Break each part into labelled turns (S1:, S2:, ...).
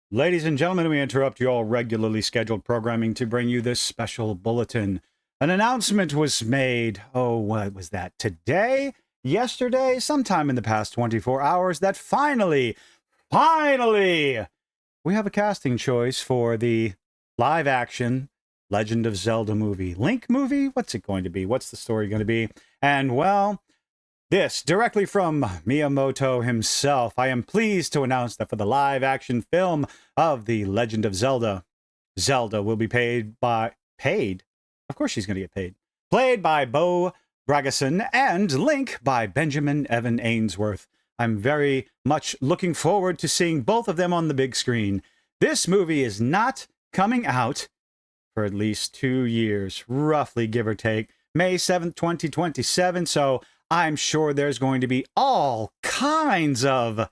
S1: Ladies and gentlemen, we interrupt your regularly scheduled programming to bring you this special bulletin. An announcement was made, oh, what was that, today? Yesterday? Sometime in the past 24 hours that finally, we have a casting choice for the live action Legend of Zelda movie. Link movie? What's it going to be? What's the story going to be? And well, this directly from Miyamoto himself. I am pleased to announce that for the live action film of The Legend of Zelda, Zelda will be paid. Of course she's going to get paid. Played by Bo Bragason and Link by Benjamin Evan Ainsworth. I'm very much looking forward to seeing both of them on the big screen. This movie is not coming out for at least 2 years, roughly, give or take. May 7th, 2027, so I'm sure there's going to be all kinds of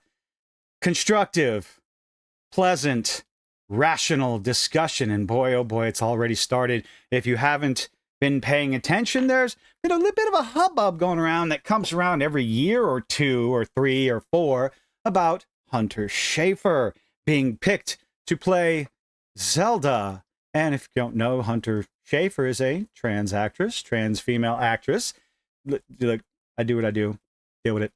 S1: constructive, pleasant, rational discussion. And boy, oh boy, it's already started. If you haven't been paying attention, there's been a little bit of a hubbub going around that comes around every year or 2 or 3 or 4 about Hunter Schafer being picked to play Zelda. And if you don't know, Hunter Schafer is a trans actress, trans female actress. Look, I do what I do. Deal with it.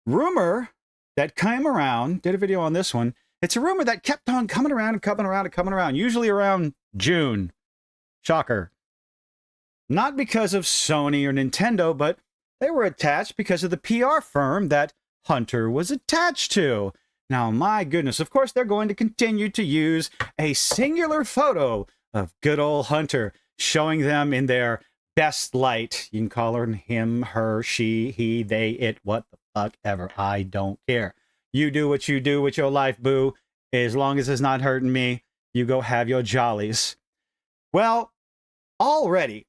S1: Rumor that came around, did a video on this one. It's a rumor that kept on coming around and coming around and coming around, usually around June. Shocker. Not because of Sony or Nintendo, but they were attached because of the PR firm that Hunter was attached to. Now, my goodness, of course, they're going to continue to use a singular photo of good old Hunter, showing them in their best light. You can call her him, her, she, he, they, it, what the fuck ever. I don't care. You do what you do with your life, boo. As long as it's not hurting me, you go have your jollies. Well, already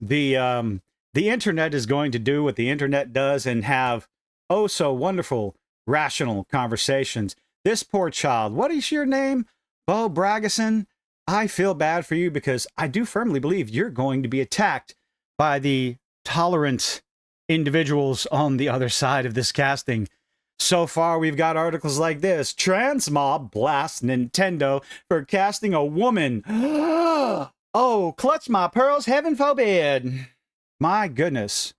S1: the internet is going to do what the internet does and have oh so wonderful rational conversations. This poor child, what is your name? Bo Bragason? I feel bad for you because I do firmly believe you're going to be attacked by the tolerant individuals on the other side of this casting. So far, we've got articles like this. Trans mob blasts Nintendo for casting a woman. Oh, clutch my pearls, heaven forbid. My goodness.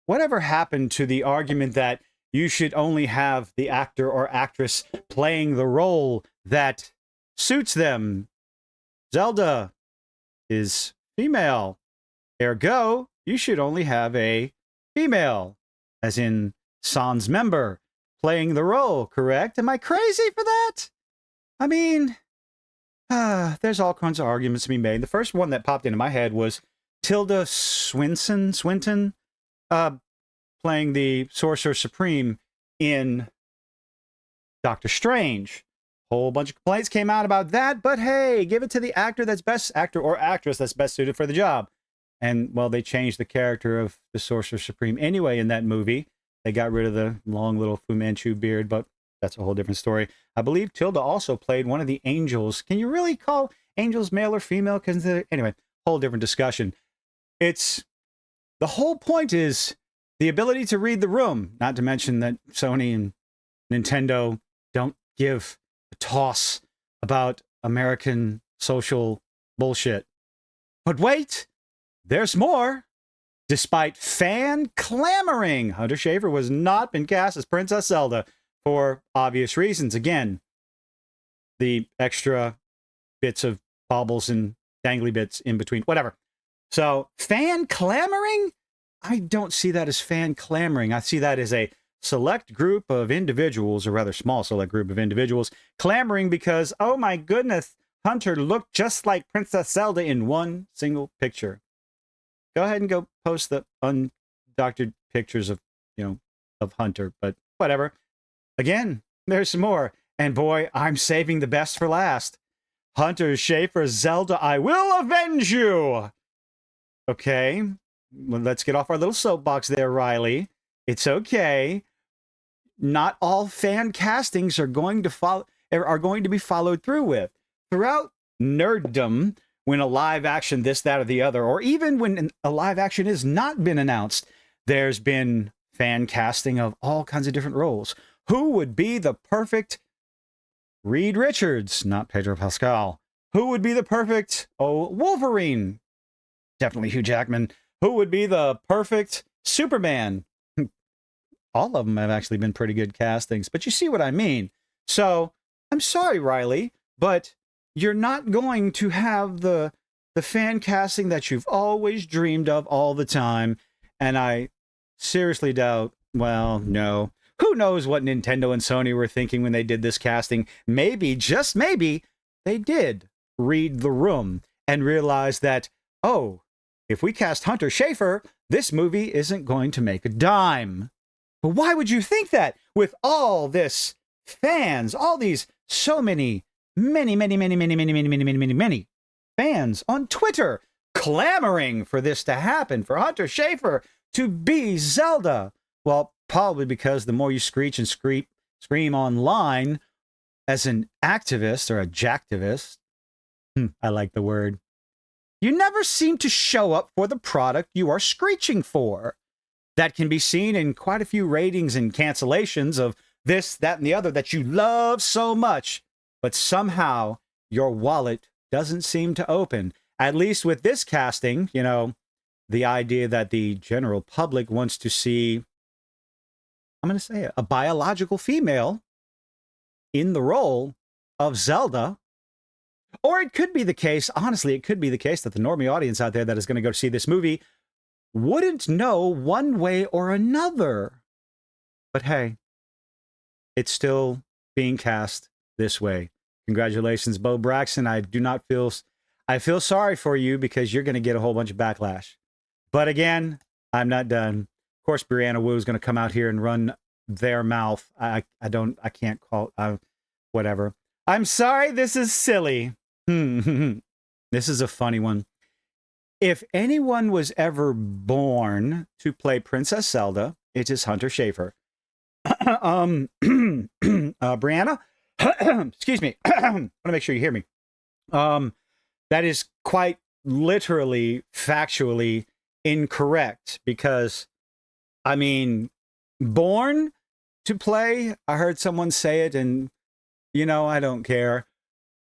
S1: Whatever happened to the argument that you should only have the actor or actress playing the role that suits them? Zelda is female. Ergo, you should only have a female, as in sans member, playing the role, correct? Am I crazy for that? I mean, there's all kinds of arguments to be made. The first one that popped into my head was Tilda Swinton, playing the Sorcerer Supreme in Doctor Strange. Whole bunch of complaints came out about that, but hey, give it to the actor or actress that's best suited for the job. And well, they changed the character of the Sorcerer Supreme anyway in that movie. They got rid of the long little Fu Manchu beard, but that's a whole different story. I believe Tilda also played one of the angels. Can you really call angels male or female? Anyway, whole different discussion. The whole point is the ability to read the room, not to mention that Sony and Nintendo don't give a toss about American social bullshit. But wait, there's more. Despite fan clamoring, Hunter Schafer was not been cast as Princess Zelda for obvious reasons. Again, the extra bits of baubles and dangly bits in between, whatever. So, fan clamoring? I don't see that as fan clamoring. I see that as a select group of individuals, or rather small select group of individuals, clamoring because, oh my goodness, Hunter looked just like Princess Zelda in one single picture. Go ahead and go post the undoctored pictures of Hunter, but whatever. Again, there's some more. And boy, I'm saving the best for last. Hunter Schafer, Zelda, I will avenge you. Okay, well, let's get off our little soapbox there, Riley. It's okay. Not all fan castings are going to be followed through with. Throughout nerddom, when a live action this, that, or the other, or even when a live action has not been announced, there's been fan casting of all kinds of different roles. Who would be the perfect Reed Richards, not Pedro Pascal. Who would be the perfect Wolverine? Definitely Hugh Jackman. Who would be the perfect Superman? All of them have actually been pretty good castings, but you see what I mean. So I'm sorry, Riley, but you're not going to have the fan casting that you've always dreamed of all the time. And I seriously doubt, well, no. Who knows what Nintendo and Sony were thinking when they did this casting? Maybe, just maybe, they did read the room and realize that, oh, if we cast Hunter Schafer, this movie isn't going to make a dime. But why would you think that with all this fans, all these so many fans on Twitter clamoring for this to happen, for Hunter Schafer to be Zelda? Well, probably because the more you screech and scream online as an activist or a jacktivist, I like the word, you never seem to show up for the product you are screeching for. That can be seen in quite a few ratings and cancellations of this, that, and the other that you love so much, but somehow your wallet doesn't seem to open. At least with this casting, you know, the idea that the general public wants to see, I'm going to say it, a biological female in the role of Zelda. Or it could be the case, honestly, it could be the case that the normie audience out there that is going to go see this movie wouldn't know one way or another. But hey, it's still being cast this way. Congratulations, Bo Braxton. I feel sorry for you because you're going to get a whole bunch of backlash. But again, I'm not done. Of course, Brianna Wu is going to come out here and run their mouth. I can't call, whatever. I'm sorry, this is silly. This is a funny one. If anyone was ever born to play Princess Zelda, it is Hunter Schafer. Brianna, excuse me. I want to make sure you hear me. That is quite literally, factually incorrect because, I mean, born to play, I heard someone say it, and, you know, I don't care.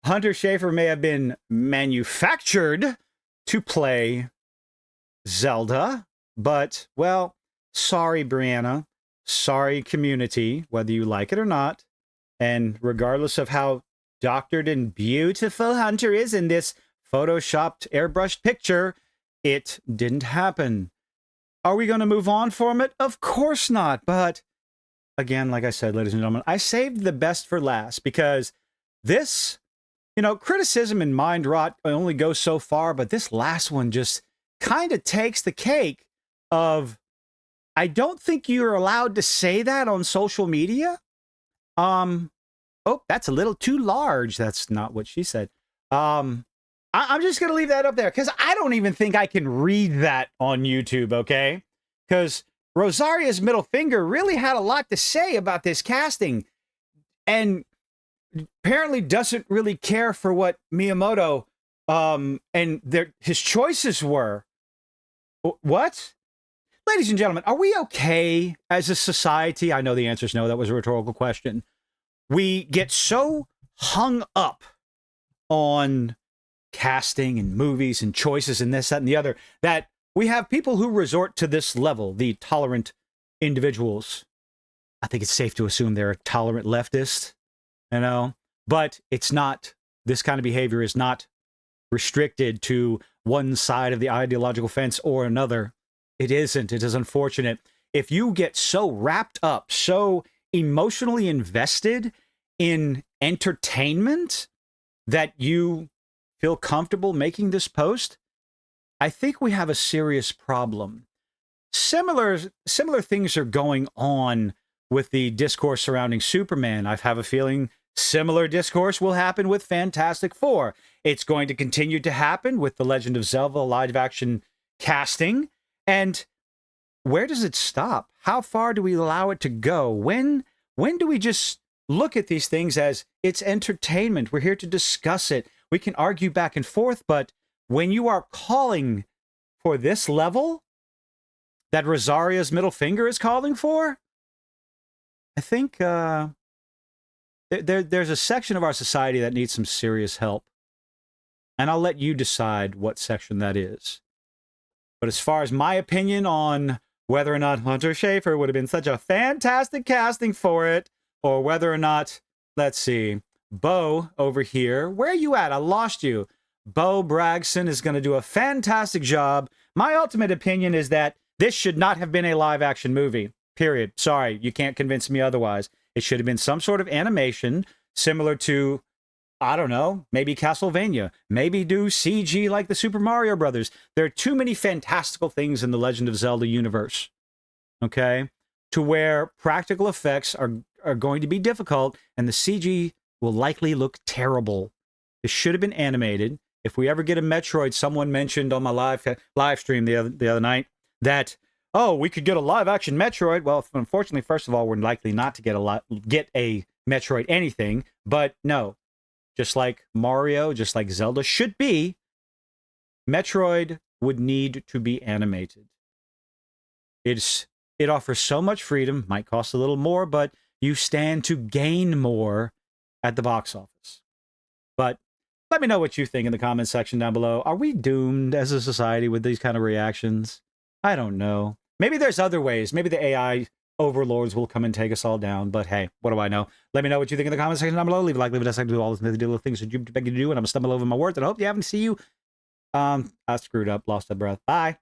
S1: Hunter Schafer may have been manufactured to play Zelda, but, well, sorry, Brianna. Sorry, community, whether you like it or not. And regardless of how doctored and beautiful Hunter is in this photoshopped, airbrushed picture, it didn't happen. Are we going to move on from it? Of course not. But again, like I said, ladies and gentlemen, I saved the best for last because this, you know, criticism and mind rot only goes so far, but this last one just kind of takes the cake of, I don't think you're allowed to say that on social media. Oh, that's a little too large. That's not what she said. I'm just going to leave that up there because I don't even think I can read that on YouTube, okay? Because Rosaria's middle finger really had a lot to say about this casting and apparently doesn't really care for what Miyamoto and his choices were. What? Ladies and gentlemen, are we okay as a society? I know the answer is no. That was a rhetorical question. We get so hung up on casting and movies and choices and this, that, and the other, that we have people who resort to this level, the tolerant individuals. I think it's safe to assume they're a tolerant leftist, you know, but it's not, this kind of behavior is not restricted to one side of the ideological fence or another. It isn't. It is unfortunate. If you get so wrapped up, so emotionally invested in entertainment that you feel comfortable making this post, I think we have a serious problem. Similar things are going on with the discourse surrounding Superman. I have a feeling similar discourse will happen with Fantastic Four. It's going to continue to happen with The Legend of Zelda live action casting. And where does it stop? How far do we allow it to go? When do we just look at these things as it's entertainment? We're here to discuss it. We can argue back and forth, but when you are calling for this level that Rosaria's middle finger is calling for, I think there's a section of our society that needs some serious help. And I'll let you decide what section that is. But as far as my opinion on whether or not Hunter Schafer would have been such a fantastic casting for it, or whether or not, let's see, Bo over here, where are you at? I lost you. Bo Bragson is going to do a fantastic job. My ultimate opinion is that this should not have been a live-action movie, period. Sorry, you can't convince me otherwise. It should have been some sort of animation similar to, I don't know, maybe Castlevania, maybe do CG like the Super Mario Brothers. There are too many fantastical things in the Legend of Zelda universe, okay, to where practical effects are going to be difficult and the CG will likely look terrible. This should have been animated. If we ever get a Metroid, someone mentioned on my live stream the other night that, oh, we could get a live action Metroid. Well, unfortunately, first of all, we're likely not to get a Metroid anything, but no. Just like Mario, just like Zelda should be, Metroid would need to be animated. It offers so much freedom, might cost a little more, but you stand to gain more at the box office. But let me know what you think in the comments section down below. Are we doomed as a society with these kind of reactions? I don't know. Maybe there's other ways. Maybe the AI overlords will come and take us all down. But hey, what do I know? Let me know what you think in the comment section down below. Leave a like, leave a dislike, do all the little things that you beg you to do. And I'm gonna stumble over my words. And I hope you haven't see you. I screwed up, lost a breath. Bye.